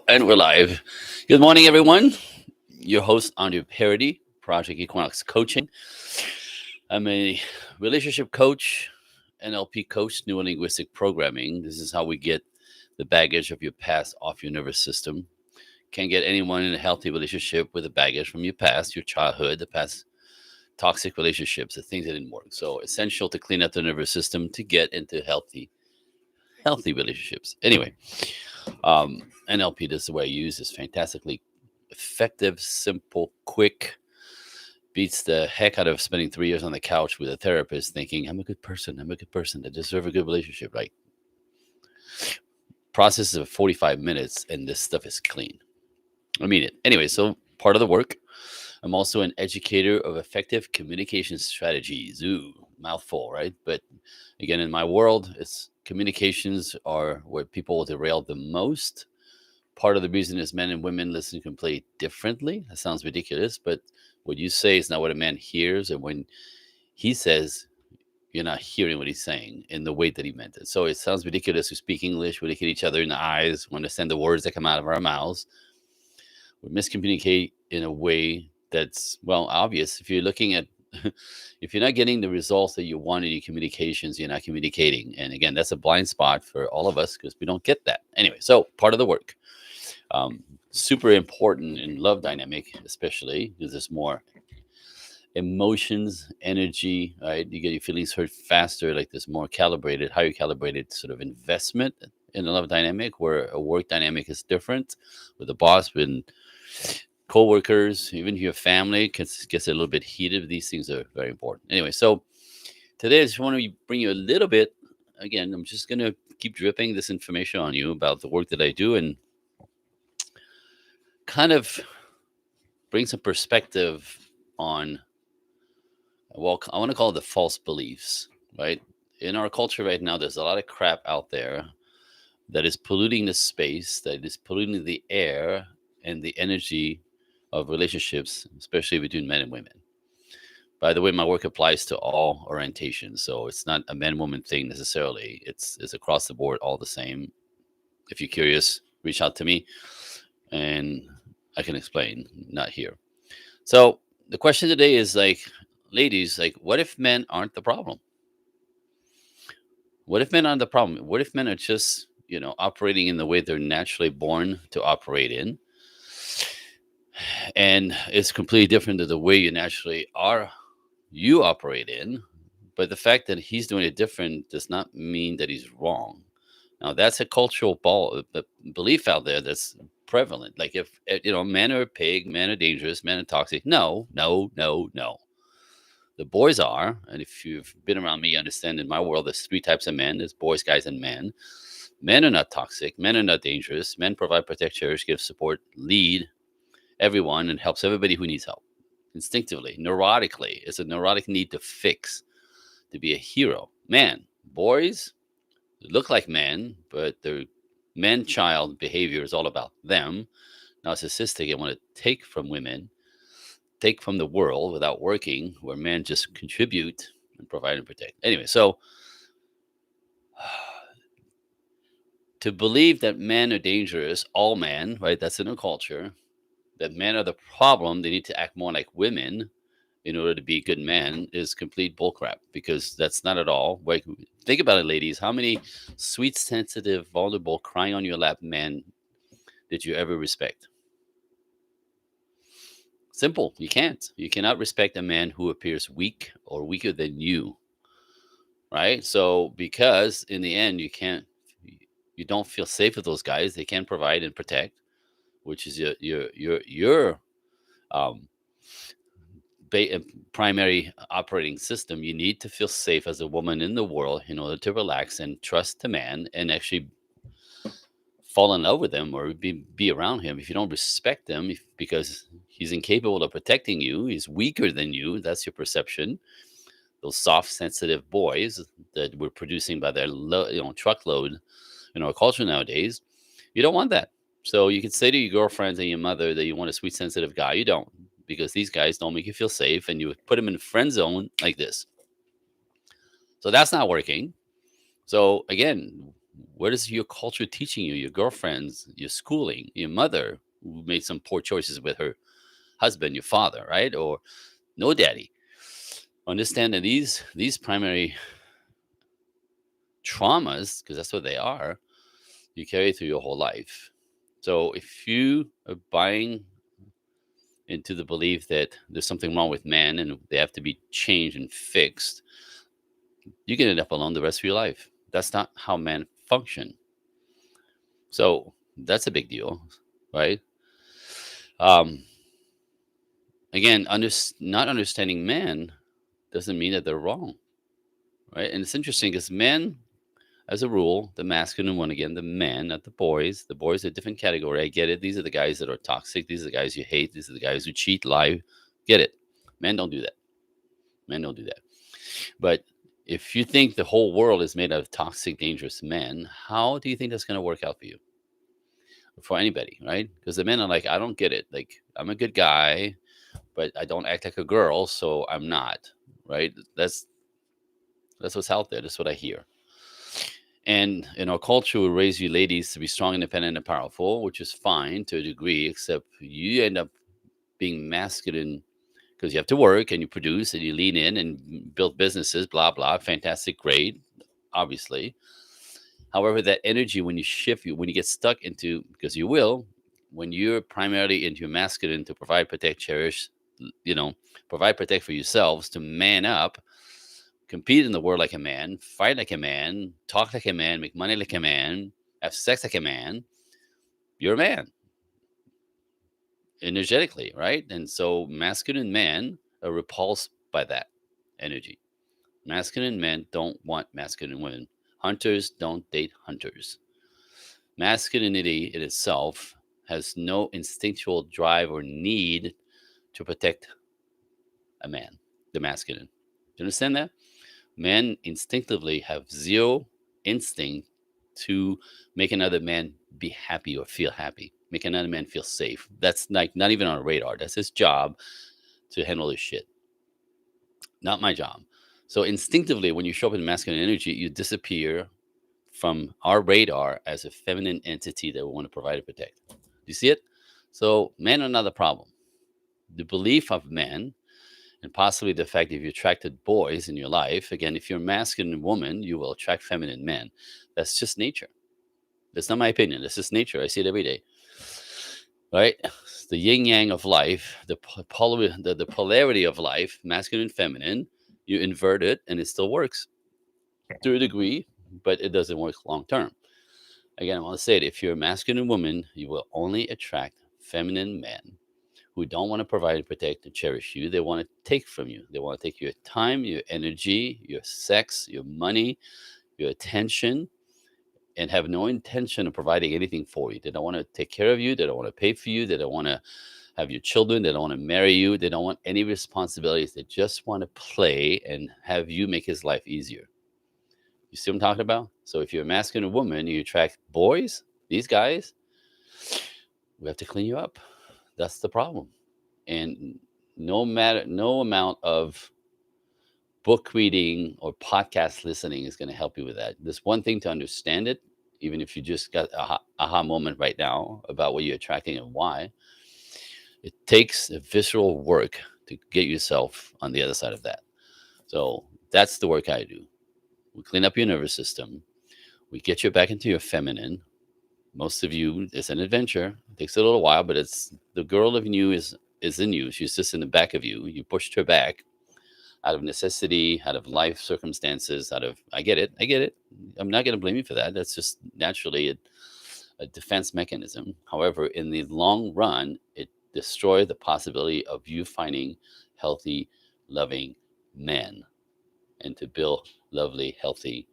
And we're live. Good morning, everyone. Your host, Andre Parody, Project Equinox Coaching. I'm a relationship coach, NLP coach, neurolinguistic programming. This is how we get the baggage of your past off your nervous system. Can't get anyone in a healthy relationship with the baggage from your past, your childhood, the past toxic relationships, the things that didn't work. So essential to clean up the nervous system to get into healthy relationships. Anyway, NLP, this is the way I use is fantastically effective, simple, quick. Beats the heck out of spending 3 years on the couch with a therapist thinking, I'm a good person. I'm a good person. I deserve a good relationship. Like, process of 45 minutes and this stuff is clean. I mean it. Anyway, so part of the work, I'm also an educator of effective communication strategies. Ooh, mouthful, right? But again, in my world, it's communications are where people derail the most. Part of the reason is men and women listen completely differently. That sounds ridiculous, but what you say is not what a man hears. And when he says, you're not hearing what he's saying in the way that he meant it. So it sounds ridiculous to speak English. We look at each other in the eyes, we understand the words that come out of our mouths. We miscommunicate in a way that's, well, obvious. If you're looking at, if you're not getting the results that you want in your communications, you're not communicating. And again, that's a blind spot for all of us because we don't get that. Anyway, so part of the work. Super important in love dynamic, especially because there's more emotions, energy, right? You get your feelings hurt faster, like there's more calibrated, higher calibrated sort of investment in a love dynamic, where a work dynamic is different with the boss, with co-workers, even your family gets a little bit heated. These things are very important. Anyway, so today I just want to bring you a little bit, again, I'm just going to keep dripping this information on you about the work that I do and kind of bring some perspective on, well, I want to call it the false beliefs, right? In our culture right now, there's a lot of crap out there that is polluting the space, that is polluting the air and the energy of relationships, especially between men and women. By the way, my work applies to all orientations, so it's not a man-woman thing necessarily. It's across the board, all the same. If you're curious, reach out to me, and I can explain. Not here. So the question today is like, ladies, like, what if men aren't the problem? What if men aren't the problem? What if men are just, operating in the way they're naturally born to operate in? And it's completely different than the way you operate in. But the fact that he's doing it different does not mean that he's wrong. Now, that's a cultural belief out there that's prevalent. Like, if, men are a pig, men are dangerous, men are toxic. No, no, no, no. The boys are, and if you've been around me, you understand in my world, there's three types of men. There's boys, guys, and men. Men are not toxic. Men are not dangerous. Men provide, protect, cherish, give support, lead everyone, and helps everybody who needs help. Instinctively, neurotically. It's a neurotic need to fix, to be a hero. Man, boys look like men, but their man-child behavior is all about them. Narcissistic and want to take from women, take from the world without working, where men just contribute and provide and protect. Anyway, so to believe that men are dangerous, all men, right? That's in our culture. That men are the problem, they need to act more like women in order to be good men, is complete bullcrap, because that's not at all. Like, think about it, ladies. How many sweet, sensitive, vulnerable, crying on your lap men did you ever respect? Simple. You can't. You cannot respect a man who appears weak or weaker than you, right? So, because in the end, you don't feel safe with those guys. They can't provide and protect, which is your um, primary operating system. You need to feel safe as a woman in the world in order to relax and trust the man and actually fall in love with him or be around him. If you don't respect him because he's incapable of protecting you, he's weaker than you, that's your perception. Those soft, sensitive boys that we're producing by their truckload in our culture nowadays, you don't want that. So you could say to your girlfriends and your mother that you want a sweet, sensitive guy. You don't, because these guys don't make you feel safe, and you would put them in a friend zone like this. So that's not working. So again, What is your culture teaching you? Your girlfriends, your schooling, your mother who made some poor choices with her husband, your father, right? Or no daddy. Understand that these primary traumas, because that's what they are, you carry through your whole life. So if you are buying into the belief that there's something wrong with men and they have to be changed and fixed, you can end up alone the rest of your life. That's not how men function. So that's a big deal, right? Um, Again, not understanding men doesn't mean that they're wrong, right? And it's interesting because men, as a rule, the masculine one again, the men, not the boys. The boys are a different category. I get it. These are the guys that are toxic. These are the guys you hate. These are the guys who cheat, lie. Get it. Men don't do that. Men don't do that. But if you think the whole world is made out of toxic, dangerous men, how do you think that's going to work out for you? For anybody, right? Because the men are like, I don't get it. Like, I'm a good guy, but I don't act like a girl, so I'm not, right? That's what's out there. That's what I hear. And in our culture, we raise you ladies to be strong, independent, and powerful, which is fine to a degree, except you end up being masculine because you have to work and you produce and you lean in and build businesses, blah, blah. Fantastic, great, obviously. However, that energy, when you shift, when you get stuck into, because you will, when you're primarily into masculine to provide, protect, cherish, you know, provide, protect for yourselves, to man up, compete in the world like a man, fight like a man, talk like a man, make money like a man, have sex like a man, you're a man energetically, right? And so masculine men are repulsed by that energy. Masculine men don't want masculine women. Hunters don't date hunters. Masculinity in itself has no instinctual drive or need to protect a man, the masculine. Do you understand that? Men instinctively have zero instinct to make another man be happy or feel happy, make another man feel safe. That's like not even on a radar. That's his job to handle his shit. Not my job. So instinctively, when you show up in masculine energy, you disappear from our radar as a feminine entity that we want to provide and protect. Do you see it? So men are not the problem. The belief of men, and possibly the fact that if you attracted boys in your life, again, if you're a masculine woman, you will attract feminine men. That's just nature. That's not my opinion. That's just nature. I see it every day. Right? It's the yin yang of life, the polarity of life, masculine and feminine. You invert it and it still works to a degree, but it doesn't work long term. Again, I want to say it, if you're a masculine woman, you will only attract feminine men who don't want to provide, protect, and cherish you. They want to take from you. They want to take your time, your energy, your sex, your money, your attention, and have no intention of providing anything for you. They don't want to take care of you. They don't want to pay for you. They don't want to have your children. They don't want to marry you. They don't want any responsibilities. They just want to play and have you make his life easier. You see what I'm talking about? So if you're a masculine woman, you attract boys, these guys, we have to clean you up. That's the problem. And no amount of book reading or podcast listening is going to help you with that. There's one thing to understand it, even if you just got a aha moment right now about what you're attracting and why. It takes a visceral work to get yourself on the other side of that. So that's the work I do. We clean up your nervous system. We get you back into your feminine. Most of you, it's an adventure. It takes a little while, but it's the girl in you is in you. She's just in the back of you. You pushed her back out of necessity, out of life circumstances, out of I get it. I'm not going to blame you for that. That's just naturally a defense mechanism. However, in the long run, it destroys the possibility of you finding healthy, loving men and to build lovely, healthy,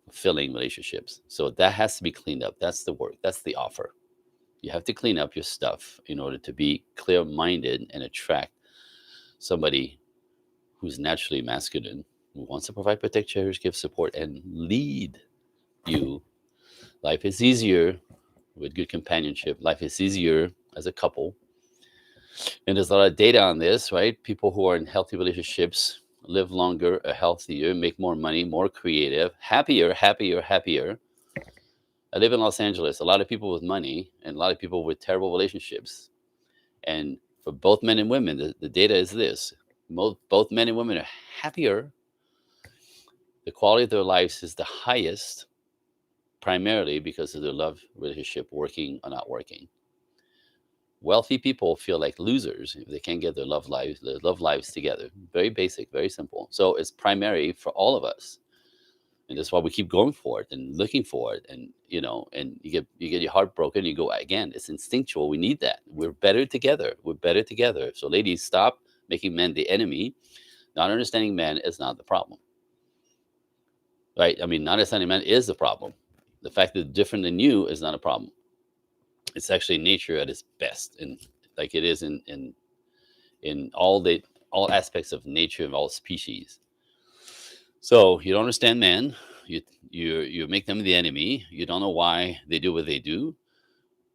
fulfilling relationships. So that has to be cleaned up. That's the work. That's the offer. You have to clean up your stuff in order to be clear-minded and attract somebody who's naturally masculine, who wants to provide, protect, cherish, give support, and lead you. Life is easier with good companionship. Life is easier as a couple. And there's a lot of data on this, right? People who are in healthy relationships live longer, are healthier, make more money, more creative, happier, happier, happier. I live in Los Angeles. A lot of people with money and a lot of people with terrible relationships. And for both men and women, the data is this: both men and women are happier. The quality of their lives is the highest, primarily because of their love relationship working or not working. Wealthy people feel like losers if they can't get their love lives together. Very basic, very simple. So it's primary for all of us, and that's why we keep going for it and looking for it. And and you get your heart broken. You go again. It's instinctual. We need that. We're better together. We're better together. So ladies, stop making men the enemy. Not understanding men is not the problem, right? I mean, not understanding men is the problem. The fact that they're different than you is not a problem. It's actually nature at its best, and like it is in all aspects of nature of all species. So you don't understand men. You make them the enemy. You don't know why they do what they do,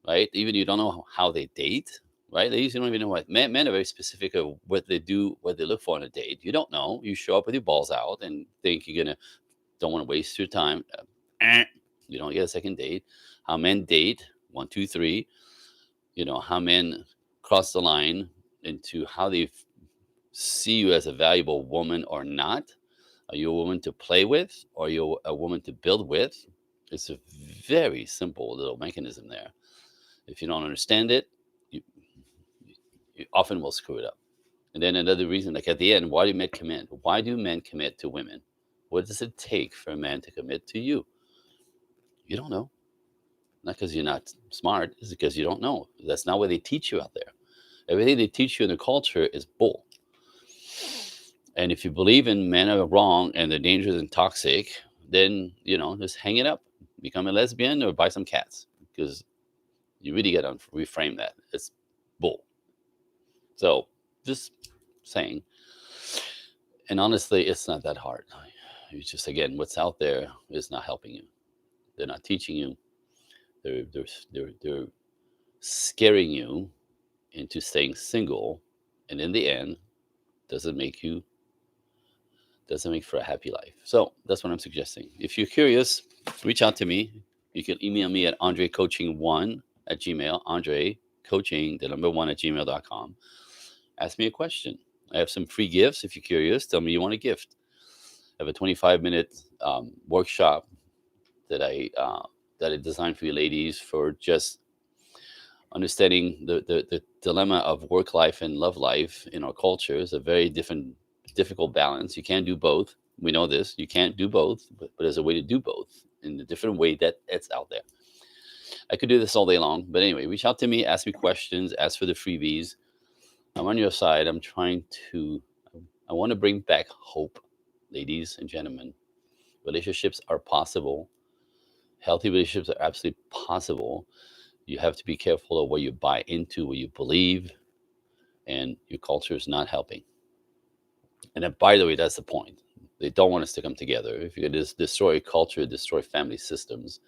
right? Even you don't know how they date, right? They usually don't even know what men are very specific of what they do, what they look for in a date. You don't know. You show up with your balls out and think you're gonna don't want to waste your time. You don't get a second date. How men date, one, two, three. How men cross the line into how they see you as a valuable woman or not. Are you a woman to play with, or are you a woman to build with? It's a very simple little mechanism there. If you don't understand it, you, you often will screw it up. And then another reason, like at the end, why do men commit? Why do men commit to women? What does it take for a man to commit to you? You don't know. Not because you're not smart, it's because you don't know. That's not what they teach you out there. Everything they teach you in the culture is bull. And if you believe in men are wrong and they're dangerous and toxic, then just hang it up, become a lesbian, or buy some cats, because you really got to reframe that. It's bull. So just saying. And honestly, it's not that hard. It's just, again, what's out there is not helping you. They're not teaching you. They're scaring you into staying single, and in the end, doesn't make you doesn't make for a happy life. So that's what I'm suggesting. If you're curious, reach out to me. You can email me at andrecoaching1 at gmail, Andre coaching, the number one at gmail.com. Ask me a question. I have some free gifts. If you're curious, tell me you want a gift. I have a 25-minute workshop that I designed for you ladies for just understanding the dilemma of work life and love life in our culture. Is a very difficult balance. You can't do both. We know this. You can't do both, but there's a way to do both in a different way that it's out there. I could do this all day long, but anyway, reach out to me, ask me questions, ask for the freebies. I'm on your side. I want to bring back hope, ladies and gentlemen. Relationships are possible. Healthy relationships are absolutely possible. You have to be careful of what you buy into, what you believe, and your culture is not helping. And then, by the way, that's the point. They don't want us to come together. If you just destroy culture, destroy family systems,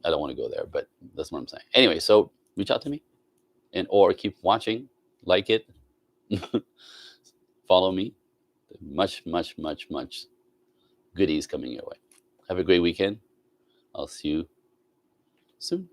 I don't want to go there, but that's what I'm saying. Anyway, so reach out to me, or keep watching, like it, follow me. Much, much, much, much goodies coming your way. Have a great weekend. I'll see you soon.